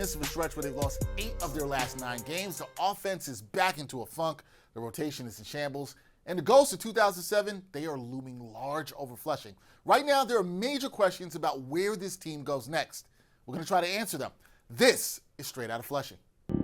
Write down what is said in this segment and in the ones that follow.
midst of a stretch where they've lost 8 of their last 9 games. The offense is back into a funk. The rotation is in shambles. And the ghosts of 2007, they are looming large over Flushing. Right now, there are major questions about where this team goes next. We're going to try to answer them. This is Straight Outta Flushing. All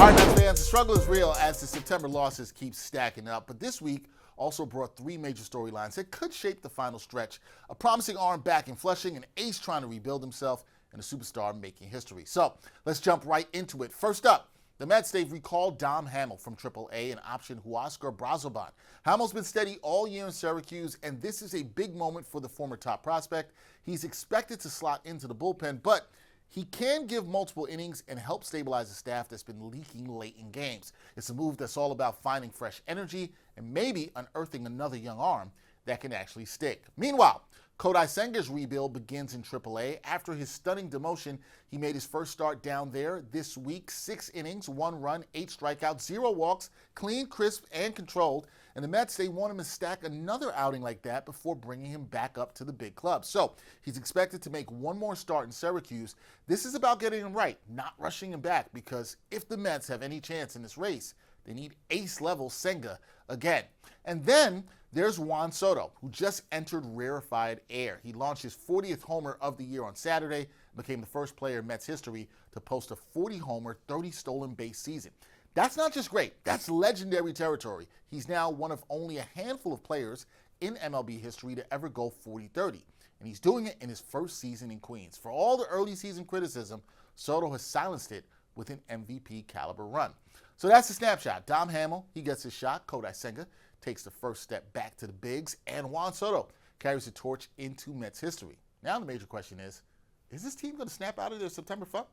right, Mets fans, the struggle is real as the September losses keep stacking up. But this week also brought 3 major storylines that could shape the final stretch. A promising arm back in Flushing, an ace trying to rebuild himself, and a superstar making history. So let's jump right into it. First up, the Mets, they've recalled Dom Hamill from AAA and optioned Huascar Brazoban. Hamill's been steady all year in Syracuse, and this is a big moment for the former top prospect. He's expected to slot into the bullpen, but he can give multiple innings and help stabilize a staff that's been leaking late in games. It's a move that's all about finding fresh energy and maybe unearthing another young arm that can actually stick. Meanwhile, Kodai Senga's rebuild begins in AAA. After his stunning demotion, he made his first start down there this week. 6 innings, 1 run, 8 strikeouts, 0 walks, clean, crisp, and controlled. And the Mets, they want him to stack another outing like that before bringing him back up to the big club. So he's expected to make one more start in Syracuse. This is about getting him right, not rushing him back, because if the Mets have any chance in this race, they need ace-level Senga again. And then there's Juan Soto, who just entered rarefied air. He launched his 40th homer of the year on Saturday, became the first player in Mets history to post a 40-homer, 30 stolen base season. That's not just great, that's legendary territory. He's now one of only a handful of players in MLB history to ever go 40-30. And he's doing it in his first season in Queens. For all the early season criticism, Soto has silenced it with an MVP caliber run. So that's the snapshot. Dom Hamill, he gets his shot. Kodai Senga takes the first step back to the bigs, and Juan Soto carries the torch into Mets history. Now the major question is this team going to snap out of their September funk?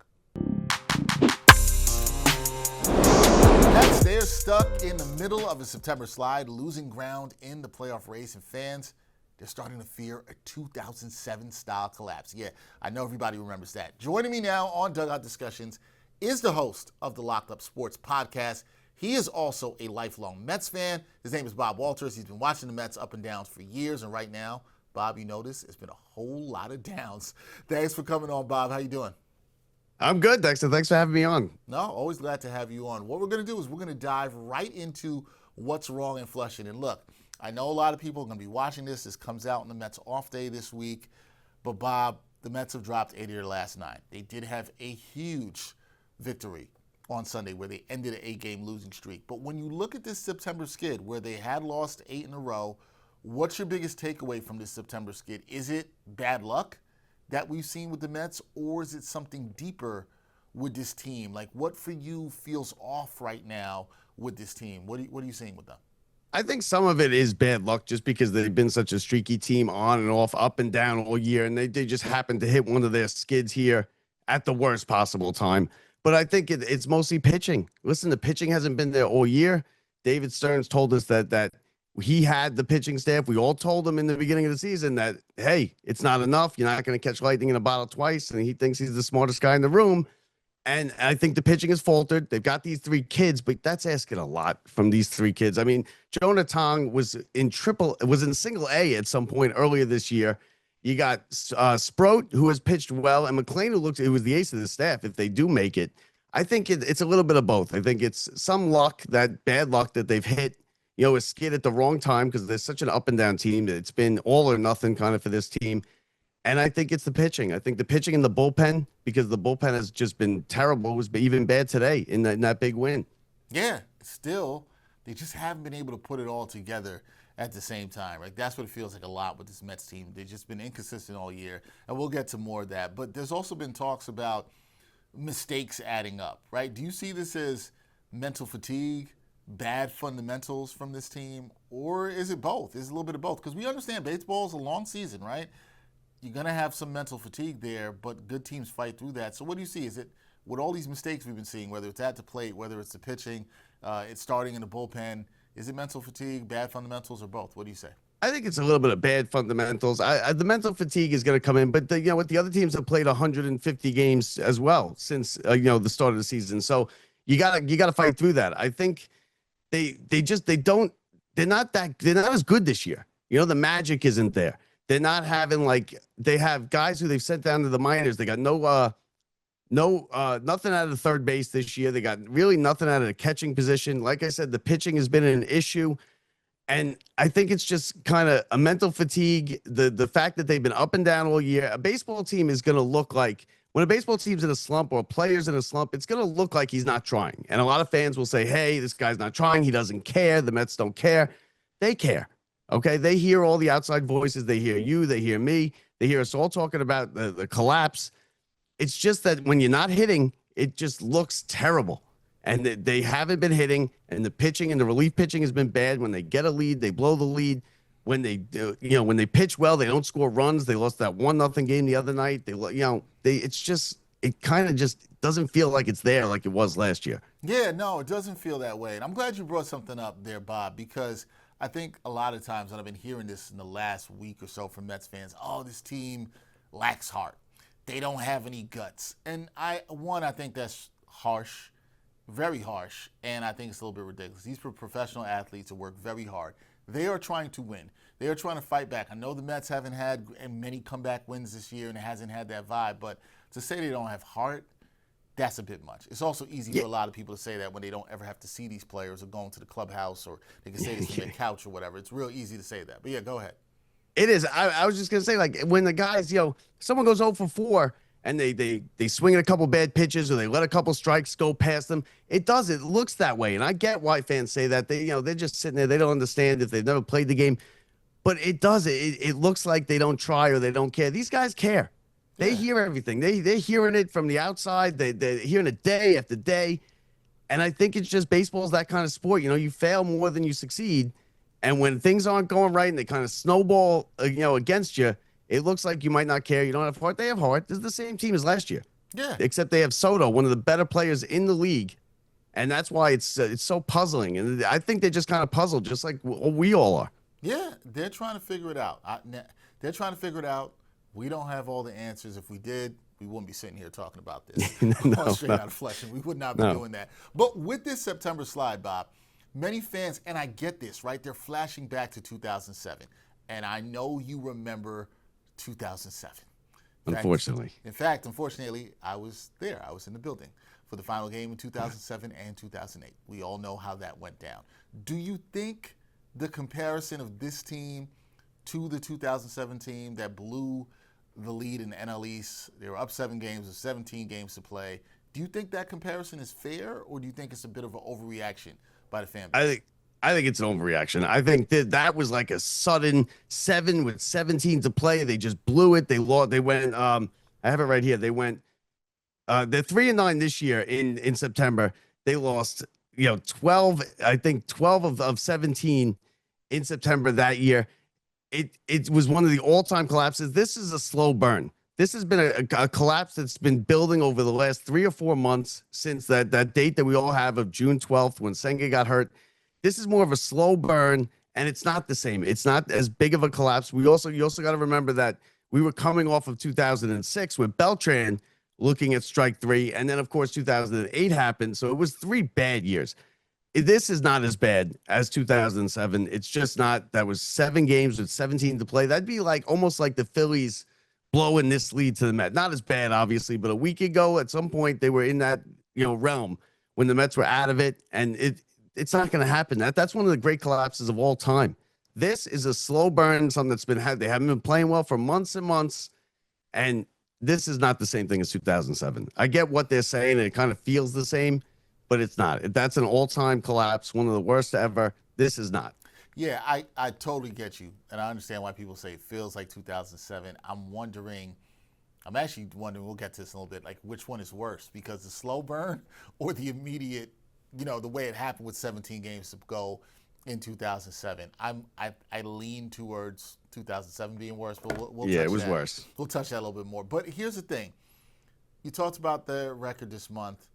Mets, they're stuck in the middle of a September slide, losing ground in the playoff race, and fans, they're starting to fear a 2007-style collapse. Yeah, I know everybody remembers that. Joining me now on Dugout Discussions is the host of the Locked Up Sports podcast. He is also a lifelong Mets fan. His name is Bob Walters. He's been watching the Mets up and downs for years, and right now, Bob, you notice it's been a whole lot of downs. Thanks for coming on, Bob. How you doing? I'm good, Dexter. Thanks for having me on. No, always glad to have you on. What we're going to do is we're going to dive right into what's wrong in Flushing. And look, I know a lot of people are going to be watching this. This comes out on the Mets off day this week. But, Bob, the Mets have dropped 8 of their last 9. They did have a huge victory on Sunday where they ended an 8-game losing streak. But when you look at this September skid where they had lost 8 in a row, what's your biggest takeaway from this September skid? Is it bad luck that we've seen with the Mets, or is it something deeper with this team? Like, what for you feels off right now with this team? What are you seeing with them? I think some of it is bad luck just because they've been such a streaky team on and off, up and down all year, and they just happened to hit one of their skids here at the worst possible time. But I think it's mostly pitching. Listen, the pitching hasn't been there all year. David Stearns told us that he had the pitching staff. We all told him in the beginning of the season that, hey, it's not enough. You're not going to catch lightning in a bottle twice. And he thinks he's the smartest guy in the room. And I think the pitching has faltered. They've got these 3 kids, but that's asking a lot from these 3 kids. I mean, Jonah Tong was in single A at some point earlier this year. You got Sproat, who has pitched well, and McClain, who was the ace of the staff if they do make it. I think it's a little bit of both. I think it's some luck, that bad luck that they've hit, a skid at the wrong time because they're such an up and down team that it's been all or nothing kind of for this team. And I think it's the pitching. I think the pitching in the bullpen, because the bullpen has just been terrible, was even bad today in that big win. Yeah, still, they just haven't been able to put it all together at the same time. Like, that's what it feels like a lot with this Mets team. They've just been inconsistent all year, and we'll get to more of that. But there's also been talks about mistakes adding up, right? Do you see this as mental fatigue, bad fundamentals from this team, or is it both? Is it a little bit of both? Because we understand baseball is a long season, right? You're going to have some mental fatigue there, but good teams fight through that. So what do you see? Is it, with all these mistakes we've been seeing, whether it's at the plate, whether it's the pitching, it's starting in the bullpen, is it mental fatigue, bad fundamentals, or both? What do you say? I think it's a little bit of bad fundamentals. The mental fatigue is going to come in, but what the other teams have played 150 games as well since the start of the season. So you gotta fight through that. I think they're not as good this year. The magic isn't there. They're not having they have guys who they've sent down to the minors. They got nothing out of the third base this year. They got really nothing out of the catching position. Like I said, the pitching has been an issue. And I think it's just kind of a mental fatigue. The fact that they've been up and down all year. A baseball team is going to look like when a baseball team's in a slump or a player's in a slump, it's going to look like he's not trying. And a lot of fans will say, hey, this guy's not trying. He doesn't care. The Mets don't care. They care. Okay. They hear all the outside voices. They hear you. They hear me. They hear us all talking about the collapse. It's just that when you're not hitting, it just looks terrible. And they haven't been hitting, and the pitching and the relief pitching has been bad. When they get a lead, they blow the lead. When they do, when they pitch well, they don't score runs. They lost that 1-0 game the other night. It kind of just doesn't feel like it's there like it was last year. Yeah, no, it doesn't feel that way. And I'm glad you brought something up there, Bob, because I think a lot of times when I've been hearing this in the last week or so from Mets fans, oh, this team lacks heart. They don't have any guts. And I think that's harsh. Very harsh, and I think it's a little bit ridiculous. These are professional athletes who work very hard. They are trying to win. They are trying to fight back. I know the Mets haven't had many comeback wins this year, and it hasn't had that vibe, but to say they don't have heart, that's a bit much. It's also easy for a lot of people to say that when they don't ever have to see these players or go into the clubhouse, or they can say this from their couch or whatever. It's real easy to say that. But yeah, go ahead. It is. I was just going to say, when the guys, someone goes 0 for 4, and they swing at a couple bad pitches or they let a couple strikes go past them. It looks that way. And I get why fans say that. They're just sitting there. They don't understand if they've never played the game. But it does. It looks like they don't try or they don't care. These guys care. They hear everything. They're hearing it from the outside. They're hearing it day after day. And I think it's just baseball's that kind of sport. You fail more than you succeed. And when things aren't going right and they kind of snowball, against you, it looks like you might not care. You don't have heart. They have heart. This is the same team as last year. Yeah. Except they have Soto, one of the better players in the league. And that's why it's so puzzling. And I think they're just kind of puzzled, just like we all are. Yeah, they're trying to figure it out. They're trying to figure it out. We don't have all the answers. If we did, we wouldn't be sitting here talking about this. Straight Outta Flushing. We would not be doing that. But with this September slide, Bob, many fans, and I get this, right? They're flashing back to 2007. And I know you remember 2007. Unfortunately. In fact, I was there. I was in the building for the final game in 2007 and 2008. We all know how that went down. Do you think the comparison of this team to the 2007 team that blew the lead in the NL East, they were up 7 games with 17 games to play, do you think that comparison is fair, or do you think it's a bit of an overreaction by the fan base? I think it's an overreaction. I think that was like a sudden 7 with 17 to play. They just blew it. They lost. They went. I have it right here. They went. They're 3-9 this year in September. They lost. 12. I think 12 of 17 in September that year. It was one of the all-time collapses. This is a slow burn. This has been a collapse that's been building over the last 3 or 4 months since that date that we all have of June 12th when Senga got hurt. This is more of a slow burn, and it's not the same. It's not as big of a collapse. You also got to remember that we were coming off of 2006 with Beltran looking at strike 3, and then, of course, 2008 happened, so it was 3 bad years. This is not as bad as 2007. It's just not. That was 7 games with 17 to play. That'd be almost like the Phillies blowing this lead to the Mets. Not as bad, obviously, but a week ago, at some point, they were in that realm when the Mets were out of it, and it's not going to happen. That's one of the great collapses of all time. This is a slow burn, something that's been had. They haven't been playing well for months and months, and this is not the same thing as 2007. I get what they're saying, and it kind of feels the same, but it's not. That's an all-time collapse, one of the worst ever. This is not. Yeah, I totally get you, and I understand why people say it feels like 2007. I'm actually wondering, we'll get to this in a little bit, which one is worse, because the slow burn or the immediate, the way it happened with 17 games to go in 2007. I lean towards 2007 being worse, but we'll yeah, touch it was that. worse. We'll touch that a little bit more. But here's the thing. You talked about the record this month.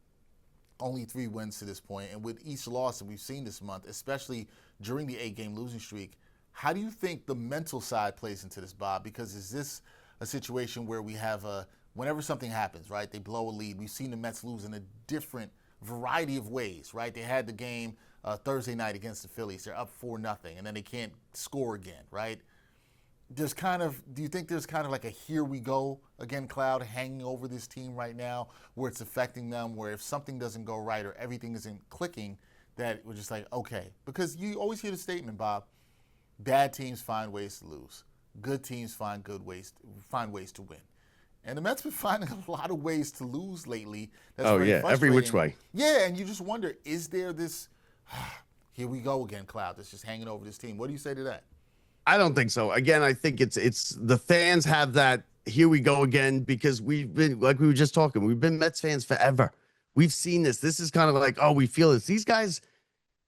Only 3 wins to this point, and with each loss that we've seen this month, especially during the 8-game losing streak, how do you think the mental side plays into this, Bob? Because is this a situation where we have whenever something happens, right, they blow a lead, we've seen the Mets lose in a different variety of ways, right? They had the game Thursday night against the Phillies. They're up 4-0, and then they can't score again, right? do you think there's kind of like a here we go again cloud hanging over this team right now where it's affecting them, where if something doesn't go right or everything isn't clicking, that we're just like, okay. Because you always hear the statement, Bob, bad teams find ways to lose. Good teams find ways to win. And the Mets been finding a lot of ways to lose lately. That's very every which way. Yeah, and you just wonder, is there this here we go again cloud that's just hanging over this team? What do you say to that? I don't think so. Again, I think it's the fans have that here we go again because we've been, like we were just talking, we've been Mets fans forever. We've seen this. This is kind of like, oh, we feel this. These guys,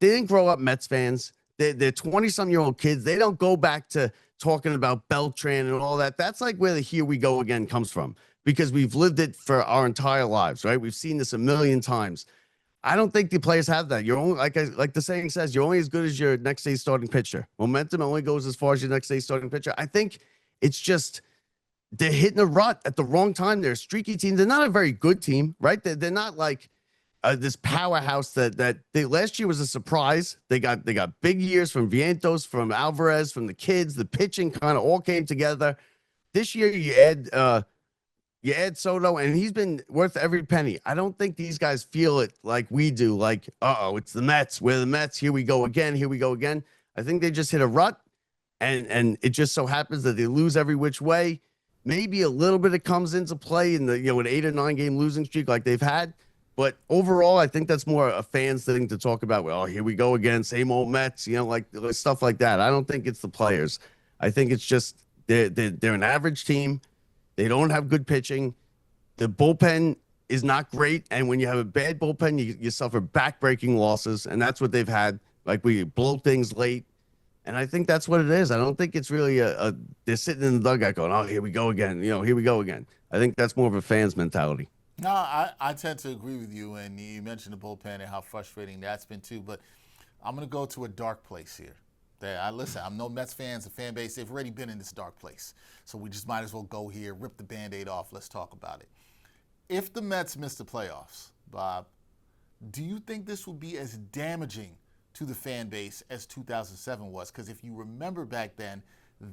they didn't grow up Mets fans. They're 20-some-year-old kids. They don't go back to talking about Beltran and all that. That's like where the here we go again comes from because we've lived it for our entire lives, right? We've seen this a million times. I don't think the players have that. You're only like the saying says, you're only as good as your next day's starting pitcher. Momentum only goes as far as your next day's starting pitcher. I think it's just they're hitting a rut at the wrong time. They're a streaky team. They're not a very good team, right? They're not like this powerhouse that they last year was a surprise. They got big years from Vientos, from Alvarez, from the kids. The pitching kind of all came together. This year you add Soto, and he's been worth every penny. I don't think these guys feel it like we do. Like, it's the Mets. We're the Mets. Here we go again. Here we go again. I think they just hit a rut, and it just so happens that they lose every which way. Maybe a little bit it comes into play in the an 8 or 9 game losing streak like they've had. But overall, I think that's more a fans thing to talk about. Well, here we go again, same old Mets, like stuff like that. I don't think it's the players. I think it's just they're an average team. They don't have good pitching. The bullpen is not great, and when you have a bad bullpen, you suffer back-breaking losses, and that's what they've had. Like we blow things late, and I think that's what it is. I don't think it's really they're sitting in the dugout going, "Oh, here we go again." Here we go again. I think that's more of a fan's mentality. No, I tend to agree with you, and you mentioned the bullpen and how frustrating that's been too. But I'm going to go to a dark place here. Listen, I'm no Mets fans, the fan base, they've already been in this dark place. So we just might as well go here, rip the Band-Aid off, let's talk about it. If the Mets miss the playoffs, Bob, do you think this will be as damaging to the fan base as 2007 was? Because if you remember back then,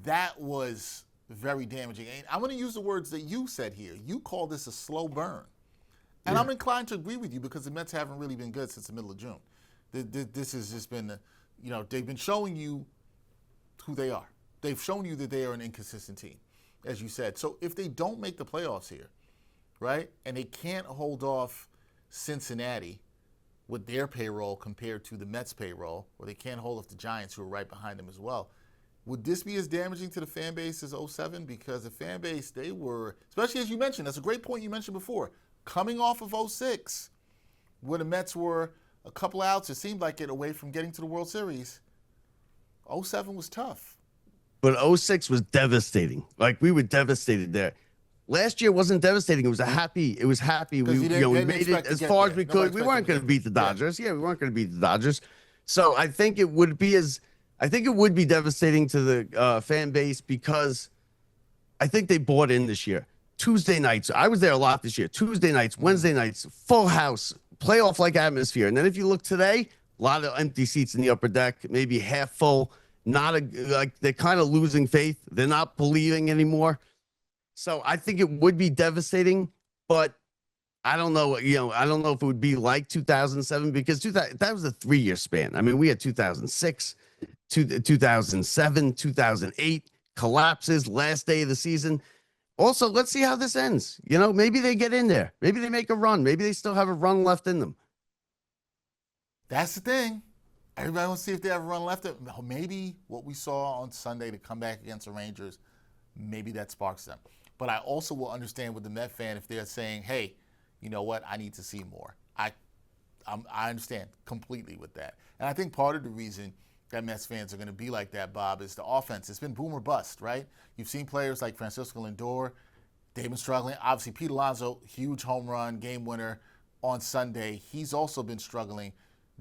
that was very damaging. And I'm going to use the words that you said here. You call this a slow burn. And I'm inclined to agree with you because the Mets haven't really been good since the middle of June. This has just been, they've been showing you who they are. They've shown you that they are an inconsistent team, as you said. So if they don't make the playoffs here, right, and they can't hold off Cincinnati with their payroll compared to the Mets payroll, or they can't hold off the Giants who are right behind them as well, would this be as damaging to the fan base as 07? Because the fan base, they were, especially as you mentioned, that's a great point you mentioned before, coming off of 06, where the Mets were a couple outs, it seemed like it, away from getting to the World Series. 07 was tough. But 06 was devastating. Like, we were devastated there. Last year wasn't devastating. It was happy. We made it as far as we could. We weren't going to beat the Dodgers. Yeah, we weren't going to beat the Dodgers. So I think it would be devastating to the fan base because I think they bought in this year. Tuesday nights, I was there a lot this year. Tuesday nights, Wednesday nights, full house, playoff-like atmosphere. And then if you look today, a lot of empty seats in the upper deck, maybe half full. They're kind of losing faith. They're not believing anymore. So I think it would be devastating, but I don't know. I don't know if it would be like 2007 because that was a 3-year span. I mean, we had 2006, 2007, 2008 collapses, last day of the season. Also, let's see how this ends. Maybe they get in there. Maybe they make a run. Maybe they still have a run left in them. That's the thing. Everybody wants to see if they have a run left. Maybe what we saw on Sunday to come back against the Rangers, maybe that sparks them. But I also will understand with the Met fan if they're saying, hey, you know what, I need to see more. I understand completely with that. And I think part of the reason that Mets fans are going to be like that, Bob, is the offense. It's been boom or bust, right? You've seen players like Francisco Lindor. They've been struggling. Obviously, Pete Alonso, huge home run, game winner on Sunday. He's also been struggling.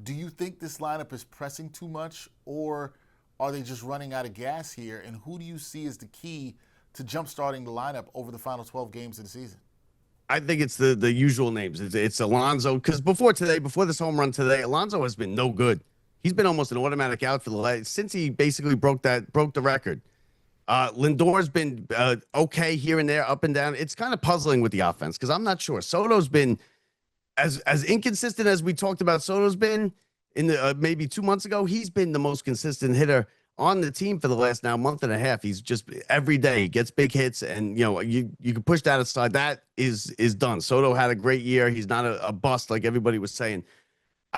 Do you think this lineup is pressing too much, or are they just running out of gas here? And who do you see as the key to jump-starting the lineup over the final 12 games of the season? I think it's the usual names. It's Alonso, because before this home run today, Alonso has been no good. He's been almost an automatic out for since he basically broke the record. Lindor's been okay here and there, up and down. It's kind of puzzling with the offense because I'm not sure. Soto's been as inconsistent as we talked about. Soto's been in the maybe 2 months ago. He's been the most consistent hitter on the team for the last now month and a half. He's just every day gets big hits, and you can push that aside. That is done. Soto had a great year. He's not a bust like everybody was saying.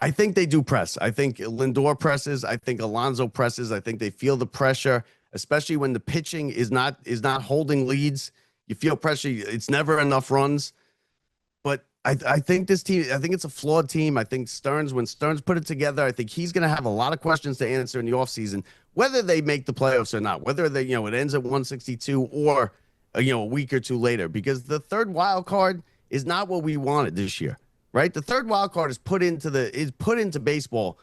I think they do press. I think Lindor presses. I think Alonso presses. I think they feel the pressure, especially when the pitching is not holding leads. You feel pressure. It's never enough runs. But I think this team, I think it's a flawed team. I think when Stearns put it together, I think he's going to have a lot of questions to answer in the offseason, whether they make the playoffs or not, whether they, it ends at 162 or, a week or two later, because the third wild card is not what we wanted this year. Right, the third wild card is put into baseball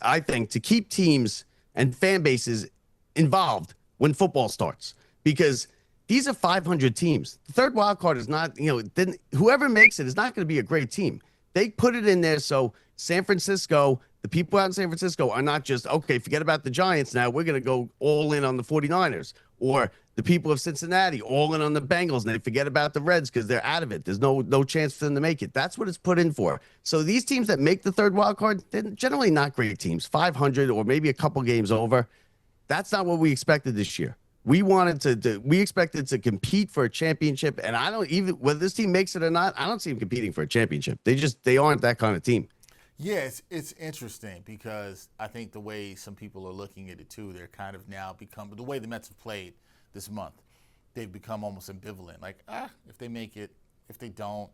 I think, to keep teams and fan bases involved when football starts, because these are 500 teams. The third wild card is not, then whoever makes it is not going to be a great team. They put it in there so San Francisco, the people out in San Francisco are not just, okay, forget about the Giants now. We're going to go all in on the 49ers, or the people of Cincinnati all in on the Bengals, and they forget about the Reds because they're out of it. There's no chance for them to make it. That's what it's put in for. So these teams that make the third wild card, they're generally not great teams, 500 or maybe a couple games over. That's not what we expected this year. We expected to compete for a championship, and I don't even, whether this team makes it or not, I don't see them competing for a championship. They aren't that kind of team. Yeah, it's interesting because I think the way some people are looking at it too, they're kind of now become, the way the Mets have played this month, they've become almost ambivalent. Like, if they make it, if they don't,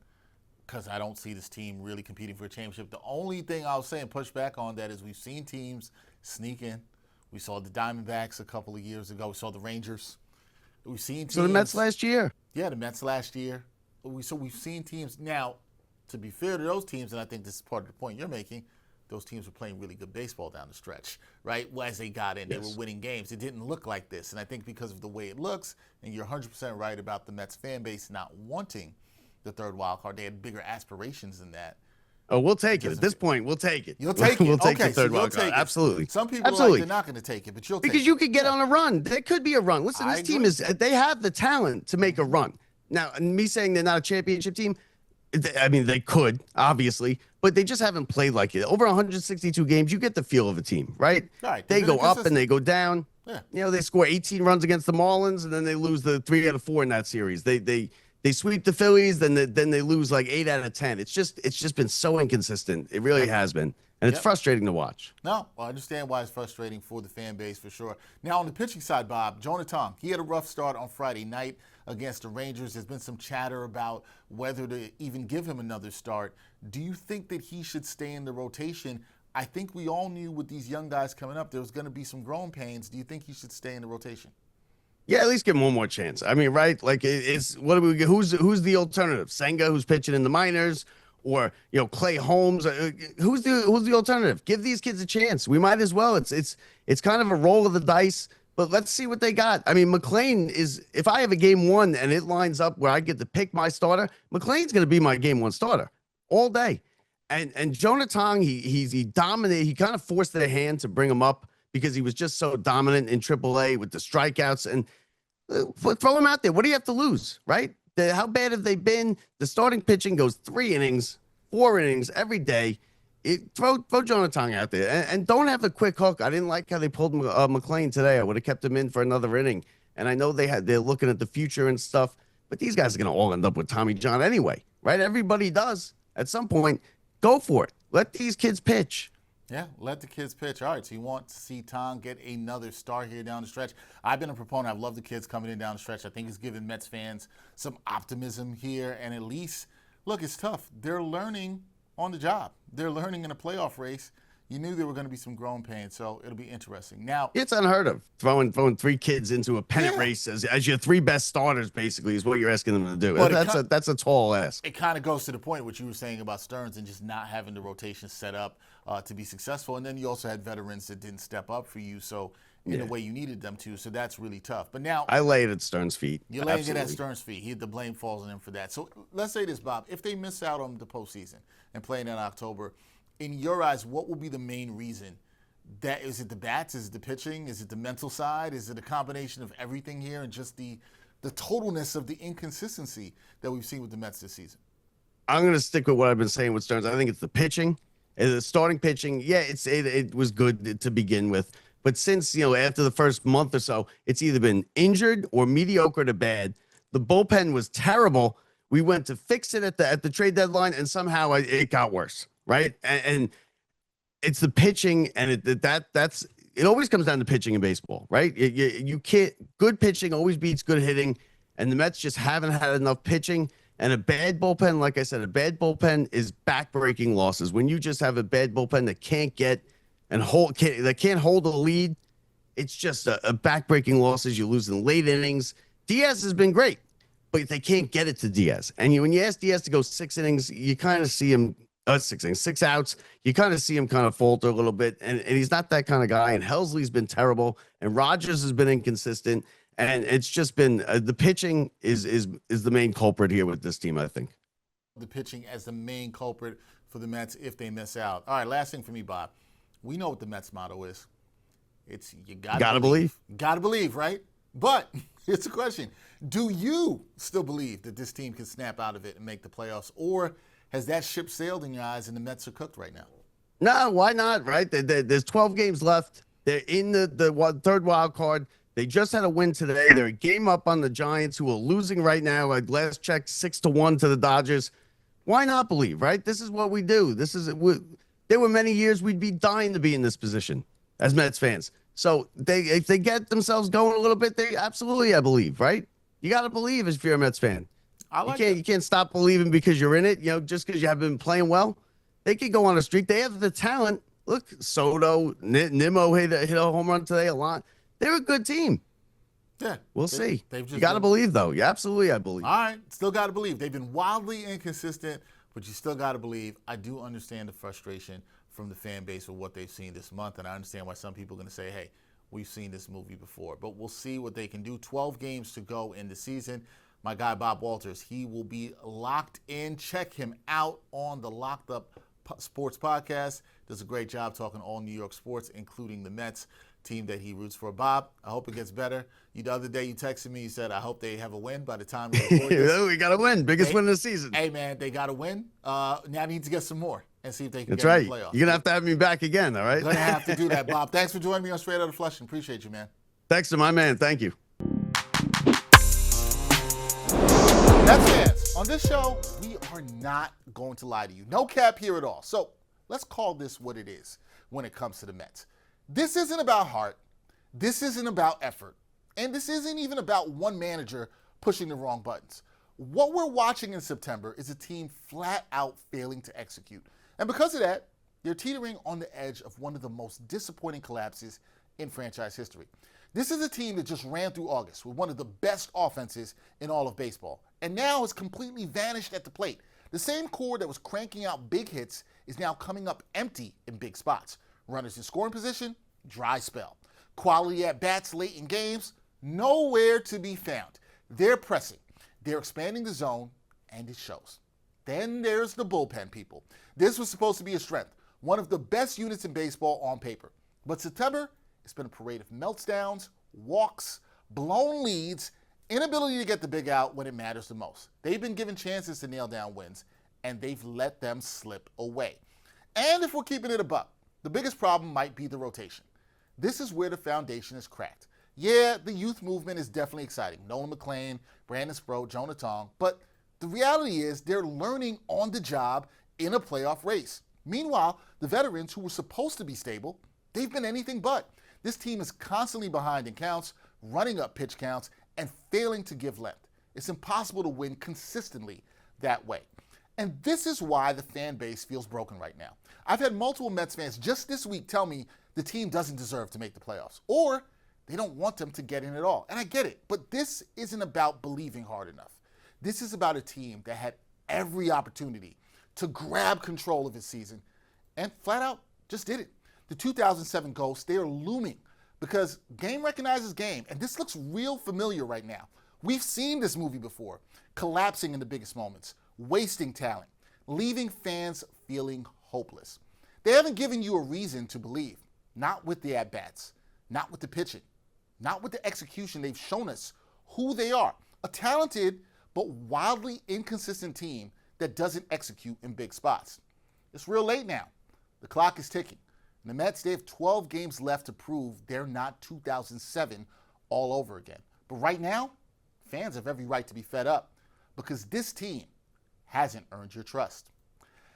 because I don't see this team really competing for a championship. The only thing I'll say and push back on that is we've seen teams sneak in. We saw the Diamondbacks a couple of years ago. We saw the Rangers. We've seen teams. So the Mets last year. Yeah, the Mets last year. So we've seen teams. Now, to be fair to those teams, and I think this is part of the point you're making, those teams were playing really good baseball down the stretch, right? As they got in, yes, they were winning games. It didn't look like this. And I think because of the way it looks, and you're 100% right about the Mets fan base not wanting the third wild card, they had bigger aspirations than that. Oh, we'll take it. At this point, we'll take it. You'll take it. We'll take okay, the third so wild card. Absolutely. Some people are like, they're not going to take it, but you'll take it. Because you could get on a run. There could be a run. Listen, this team they have the talent to make a run. Now, me saying they're not a championship team, I mean, they could, obviously, but they just haven't played like it. Over 162 games, you get the feel of a team, right? Right. They go up and they go down. Yeah. They score 18 runs against the Marlins, and then they lose the 3 out of 4 in that series. They sweep the Phillies, then they lose like 8 out of 10. It's just been so inconsistent. It really has been. And it's frustrating to watch. No, well, I understand why it's frustrating for the fan base for sure. Now, on the pitching side, Bob, Jonah Tong, he had a rough start on Friday night against the Rangers. There's been some chatter about whether to even give him another start. Do you think that he should stay in the rotation? I think we all knew with these young guys coming up, there was going to be some growing pains. Do you think he should stay in the rotation? Yeah, at least give him one more chance. I mean, right? Like, it's what do we? Who's the alternative? Senga, who's pitching in the minors, or Clay Holmes? Who's the alternative? Give these kids a chance. We might as well. It's kind of a roll of the dice, but let's see what they got. I mean, McLean is. If I have a game one and it lines up where I get to pick my starter, McLean's going to be my game one starter all day. And Jonah Tong, he dominated. He kind of forced their hand to bring him up because he was just so dominant in AAA with the strikeouts. And throw him out there. What do you have to lose, right? How bad have they been? The starting pitching goes 3 innings, 4 innings every day. Throw Jonah Tong out there and don't have the quick hook. I didn't like how they pulled McLean today. I would have kept him in for another inning. And I know they're looking at the future and stuff, but these guys are going to all end up with Tommy John anyway, right? Everybody does at some point. Go for it. Let these kids pitch. Yeah, let the kids pitch. All right, so you want to see Tong get another start here down the stretch. I've been a proponent. I've loved the kids coming in down the stretch. I think it's given Mets fans some optimism here. And at least, look, it's tough. They're learning on the job. They're learning in a playoff race. You knew there were going to be some growing pains, so it'll be interesting. Now, it's unheard of throwing 3 kids into a pennant race as your 3 best starters, basically, is what you're asking them to do. That's a tall ask. It kind of goes to the point what you were saying about Stearns and just not having the rotation set up to be successful. And then you also had veterans that didn't step up for you, so in the way you needed them to. So that's really tough. But now I lay it at Stearns' feet. You're laying it at Stearns' feet. The blame falls on him for that. So let's say this, Bob. If they miss out on the postseason and playing in October, in your eyes, what will be the main reason That is it the bats? Is it the pitching? Is it the mental side? Is it a combination of everything here and just the totalness of the inconsistency that we've seen with the Mets this season? I'm going to stick with what I've been saying with Stearns. I think it's the pitching. The starting pitching, yeah, it was good to begin with. But since, after the first month or so, it's either been injured or mediocre to bad. The bullpen was terrible. We went to fix it at the trade deadline, and somehow it got worse, right? And it's the pitching, and it always comes down to pitching in baseball, right? You can't, good pitching always beats good hitting, and the Mets just haven't had enough pitching. And a bad bullpen, like I said, a bad bullpen is backbreaking losses. When you just have a bad bullpen that can't get and that can't hold a lead, it's just a backbreaking losses. You lose in late innings. Diaz has been great, but they can't get it to Diaz. And when you ask Diaz to go 6 innings, you kind of see him 6 innings, 6 outs. You kind of see him kind of falter a little bit, and he's not that kind of guy. And Helsley's been terrible, and Rogers has been inconsistent. And it's just been the pitching is the main culprit here with this team, I think. The pitching as the main culprit for the Mets if they miss out. All right, last thing for me, Bob. We know what the Mets motto is. It's you gotta believe. Gotta believe, right? But here's the question. Do you still believe that this team can snap out of it and make the playoffs? Or has that ship sailed in your eyes and the Mets are cooked right now? No, why not, right? There's 12 games left. They're in the third wild card. They just had a win today. They're a game up on the Giants, who are losing right now. Like last check, 6-1 to the Dodgers. Why not believe, right? This is what we do. There were many years we'd be dying to be in this position as Mets fans. So if they get themselves going a little bit, they absolutely, I believe, right? You got to believe if you're a Mets fan. You can't stop believing because you're in it. Just because you haven't been playing well, they could go on a streak. They have the talent. Look, Soto, Nimmo hit a home run today a lot. They're a good team. Yeah. We'll see. You got to believe, though. Yeah, absolutely, I believe. All right. Still got to believe. They've been wildly inconsistent, but you still got to believe. I do understand the frustration from the fan base with what they've seen this month, and I understand why some people are going to say, hey, we've seen this movie before. But we'll see what they can do. 12 games to go in the season. My guy, Bob Walters, he will be locked in. Check him out on the Locked Up Sports Podcast. Does a great job talking all New York sports, including the Mets team that he roots for. Bob, I hope it gets better. The other day you texted me, you said, I hope they have a win by the time we record this. We got to win. Biggest win of the season. Hey, man, they got to win. Now I need to get some more and see if they can That's get right. in the playoffs. You're going to have me back again, all right? Going to have to do that, Bob. Thanks for joining me on Straight Outta Flushing. Appreciate you, man. Thanks to my man. Thank you. Mets fans, on this show, we are not going to lie to you. No cap here at all. So let's call this what it is when it comes to the Mets. This isn't about heart. This isn't about effort. And this isn't even about one manager pushing the wrong buttons. What we're watching in September is a team flat out failing to execute. And because of that, they're teetering on the edge of one of the most disappointing collapses in franchise history. This is a team that just ran through August with one of the best offenses in all of baseball, and now has completely vanished at the plate. The same core that was cranking out big hits is now coming up empty in big spots. Runners in scoring position, dry spell. Quality at bats late in games, nowhere to be found. They're pressing, they're expanding the zone, and it shows. Then there's the bullpen people. This was supposed to be a strength, one of the best units in baseball on paper. But September, it's been a parade of meltdowns, walks, blown leads, inability to get the big out when it matters the most. They've been given chances to nail down wins, and they've let them slip away. And if we're keeping it a buck, the biggest problem might be the rotation. This is where the foundation is cracked. Yeah, the youth movement is definitely exciting. Nolan McClain, Brandon Sproat, Jonah Tong. But the reality is they're learning on the job in a playoff race. Meanwhile, the veterans who were supposed to be stable, they've been anything but. This team is constantly behind in counts, running up pitch counts, and failing to give length. It's impossible to win consistently that way. And this is why the fan base feels broken right now. I've had multiple Mets fans just this week tell me the team doesn't deserve to make the playoffs, or they don't want them to get in at all. And I get it, but this isn't about believing hard enough. This is about a team that had every opportunity to grab control of its season and flat out just did it. The 2007 ghosts, they are looming because game recognizes game, and this looks real familiar right now. We've seen this movie before, collapsing in the biggest moments, wasting talent, leaving fans feeling hopeless. They haven't given you a reason to believe. not with the at-bats, not with the pitching, not with the execution. They've shown us who they are. A talented but wildly inconsistent team that doesn't execute in big spots. It's real late now. The clock is ticking. And the Mets, they have 12 games left to prove they're not 2007 all over again. But right now, fans have every right to be fed up because this team hasn't earned your trust.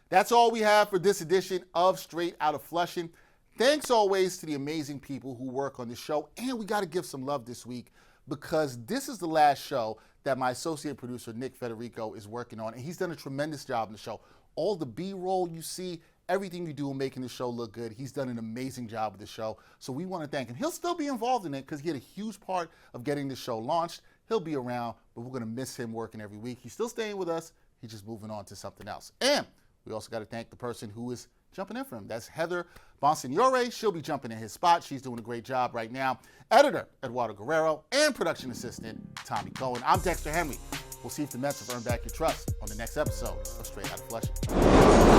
That's all we have for this edition of Straight Outta Flushing. Thanks always to the amazing people who work on the show. And we got to give some love this week because this is the last show that my associate producer, Nick Federico, is working on. And he's done a tremendous job in the show. All the B-roll you see, everything you do in making the show look good, he's done an amazing job with the show. So we want to thank him. He'll still be involved in it because he had a huge part of getting the show launched. He'll be around, but we're going to miss him working every week. He's still staying with us. He's just moving on to something else. And we also got to thank the person who is jumping in for him. That's Heather Bonsignore. She'll be jumping in his spot. She's doing a great job right now. Editor, Eduardo Guerrero, and production assistant, Tommy Cohen. I'm Dexter Henry. We'll see if the Mets have earned back your trust on the next episode of Straight Outta Flushing.